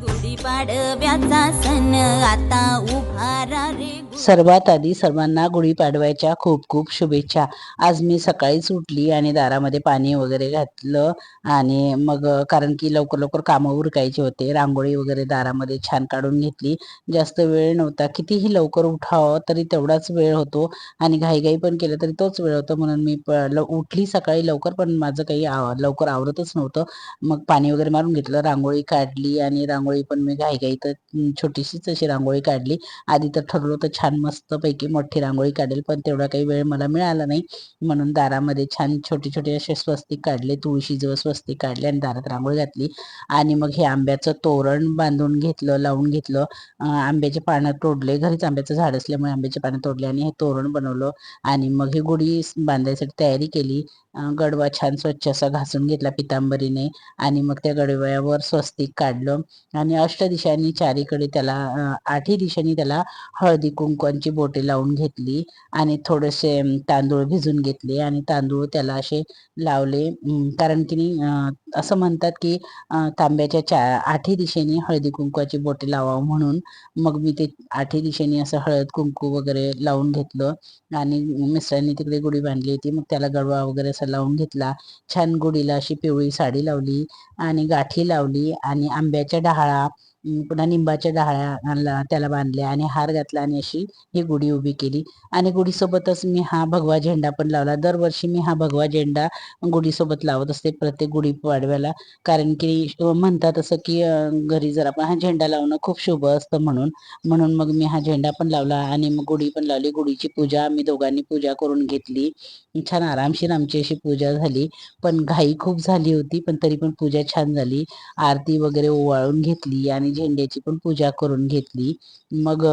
गुढीपाडव्याचा सण आता उभारा रे सर्वात आधी सर्वांना गुढीपाडव्याच्या खूप खूप शुभेच्छा. आज मी सकाळीच उठली आणि दारामध्ये पाणी वगैरे घातलं आणि मग कारण की लवकर लवकर कामं उरकायचे होते. रांगोळी वगैरे दारामध्ये छान काढून घेतली. जास्त वेळ नव्हता. कितीही लवकर उठावं तरी तेवढाच वेळ होतो आणि घाईघाई पण केलं तरी तोच वेळ होतो. म्हणून मी उठली सकाळी लवकर, पण माझं काही लवकर आवरतच नव्हतं. मग पाणी वगैरे मारून घेतलं, रांगोळी काढली आणि रांगोळी पण मी घाईघाईत छोटीशीच अशी रांगोळी काढली. आधी तर ठरवलं होतं छान मस्त पैकी मोठी रांगोळी काढेल, पण तेवढा काही वेळ मला मिळाला नाही. म्हणून दारामध्ये छान छोटे छोटे असे स्वस्तिक काढले, तुळशीजवळ स्वस्तिक काढले आणि दारात रांगोळी घातली. आणि मग हे आंब्याचं तोरण बांधून घेतलं, लावून घेतलं. आंब्याचे पानं तोडले, घरीच आंब्याचं झाड असल्यामुळे आंब्याचे पानं तोडले आणि हे तोरण बनवलं. आणि मग ही गुढी बांधायसाठी तयारी केली. गडवा छान स्वच्छ असा घासून घेतला पितांबरीने आणि मग त्या गडव्यावर स्वस्तिक काढलं आणि अष्टदिशांनी चारीकडे त्याला आठही दिशांनी त्याला हळदी कुंकवांची बोटे लावून घेतली आणि थोडेसे तांदूळ भिजून घेतले आणि तांदूळ त्याला असे लावले. कारण की असं म्हणतात की तांब्याच्या आठही दिशेने हळदी कुंकवाची बोटे लावावं म्हणून. मग मी ते आठही दिशेने असं हळद कुंकू वगैरे लावून घेतलं आणि मिस्टरांनी तिकडे गुढी बांधली होती. मग त्याला गडवा वगैरे असा लावून घेतला. छान गुढीला अशी पिवळी साडी लावली आणि गाठी लावली आणि आंब्याच्या डहाळा पुन्हा निंबाच्या डहाळ्या त्याला बांधल्या आणि हार घातला आणि अशी ही गुढी उभी केली. आणि गुढीसोबतच मी हा भगवा झेंडा पण लावला. दरवर्षी मी हा भगवा झेंडा गुढीसोबत लावत असते प्रत्येक गुढीपाडव्याला. कारण की म्हणतात असं की घरी जर आपण हा झेंडा लावणं खूप शुभ असतं म्हणून. म्हणून मग मी हा झेंडा पण लावला आणि मग गुढी पण लावली. गुढीची पूजा आम्ही दोघांनी पूजा करून घेतली. छान आरामशीर आमची अशी पूजा झाली. पण घाई खूप झाली होती, पण तरी पण पूजा छान झाली. आरती वगैरे ओवाळून घेतली आणि झेंड्याची पण पूजा करून घेतली. मग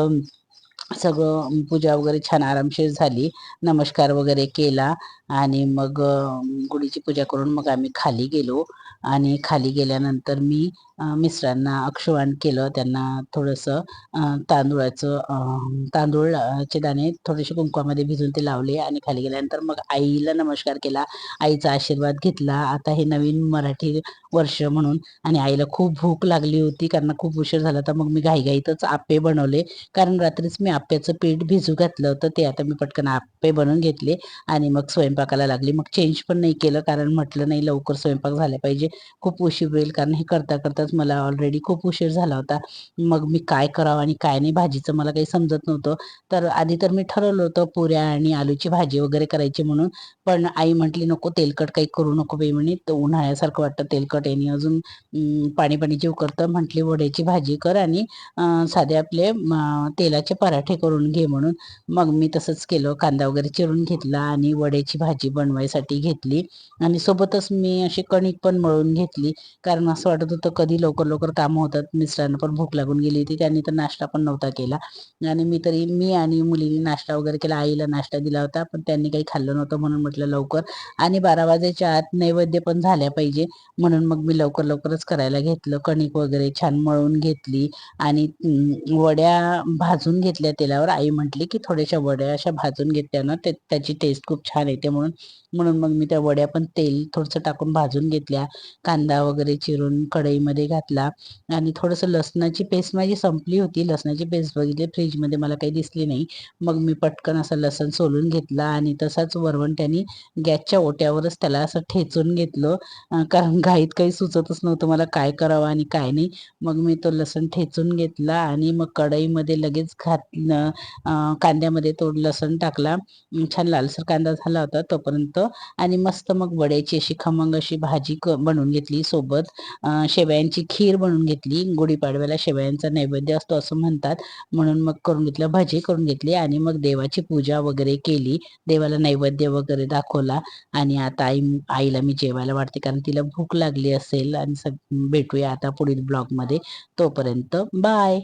सगळं पूजा वगैरे छान आरामशीर झाली. नमस्कार वगैरे केला आणि मग गुढीची पूजा करून मग आम्ही खाली गेलो आणि खाली गेल्यानंतर मी मिस्टरांना अक्षवाण केलं. त्यांना थोडंसं तांदूळाचे दाणे थोडेसे कुंकवामध्ये भिजून ते लावले आणि खाली गेल्यानंतर मग आईला नमस्कार केला. आईचा आशीर्वाद घेतला. आता हे नवीन मराठी वर्ष म्हणून. आणि आईला खूप भूक लागली होती कारण खूप उशीर झाला होता. मग मी घाईघाईतच आप्पे बनवले, कारण रात्रीच मी आप्याचं पीठ भिजू घातलं होतं. ते आता मी पटकन आप्पे बनवून घेतले आणि मग स्वयंपाकाला लागली. मग चेंज पण नाही केलं, कारण म्हटलं नाही लवकर स्वयंपाक झाला पाहिजे, खूप उशीर होईल. कारण हे करता करताच मला ऑलरेडी खूप उशीर झाला होता. मग मी काय करावं आणि काय नाही, भाजीचं मला काही समजत नव्हतं. तर आधी तर मी ठरवलं होतं पुऱ्या आणि आलूची भाजी वगैरे करायची म्हणून. पण आई म्हटली नको तेलकट काही करू नको बाई म्हणे, तर उन्हाळ्यासारखं वाटतं तेलकट येणे अजून पाणी पाणी जीव करतं. म्हटली वड्याची भाजी कर आणि साधे आपले तेलाचे पराठे करून घे म्हणून. मग मी तसंच केलं. कांदा वगैरे चिरून घेतला आणि वड्याची भाजी बनवायसाठी घेतली आणि सोबतच मी अशी कणिक पण मळून घेतली. कारण असं वाटत होतं कधी लवकर लवकर कामं होतात. मिस्टरांना पण भूक लागून गेली होती. त्यांनी तर नाश्ता पण नव्हता केला आणि मी आणि मुलीने नाश्ता वगैरे केला. आईला नाश्ता दिला होता, पण त्यांनी काही खाल्लं नव्हतं म्हणून म्हटलं लवकर. आणि 12 वाजायच्या आत नैवेद्य पण झाल्या पाहिजे म्हणून मग मी लवकर लवकरच करायला घेतलं. कणिक वगैरे छान मळून घेतली आणि वड्या भाजून घेतल्या तेलावर. आई म्हटली की थोड्याशा वड्या अशा भाजून घेतल्यानं त्याची टेस्ट खूप छान येते म्हणून. म्हणून मग मी त्या वड्या पण तेल थोडंसं टाकून भाजून घेतल्या. कांदा वगैरे चिरून कढईमध्ये घातला आणि थोडंसं लसणाची पेस्ट माझी संपली होती. लसणाची पेस्ट बघितली फ्रीजमध्ये, मला काही दिसली नाही. मग मी पटकन असं लसण सोलून घेतला आणि तसाच वरवंट्याने गॅसच्या ओट्यावरच त्याला असं ठेचून घेतलं. कारण घाईत काही सुचतच नव्हतं मला काय करावं आणि काय नाही. मग मी तो लसण ठेचून घेतला आणि मग कढईमध्ये लगेच घातलं. कांद्यामध्ये तो लसण टाकला. छान लालसर कांदा झाला होता तोपर्यंत. आणि मस्त मग वड्याची अशी खमंग अशी भाजी बनवून घेतली. सोबत शेवयांची खीर बनवून घेतली. गुढीपाडव्याला शेवयांचा नैवेद्य असतो असं म्हणतात, म्हणून मग करून घेतलं. भजी करून घेतली आणि मग देवाची पूजा वगैरे केली. देवाला नैवेद्य वगैरे दाखवला आणि आता आईला मी जेवायला वाढते, कारण तिला भूक लागली असेल. आणि भेटूया आता पुढील ब्लॉगमध्ये. तोपर्यंत बाय.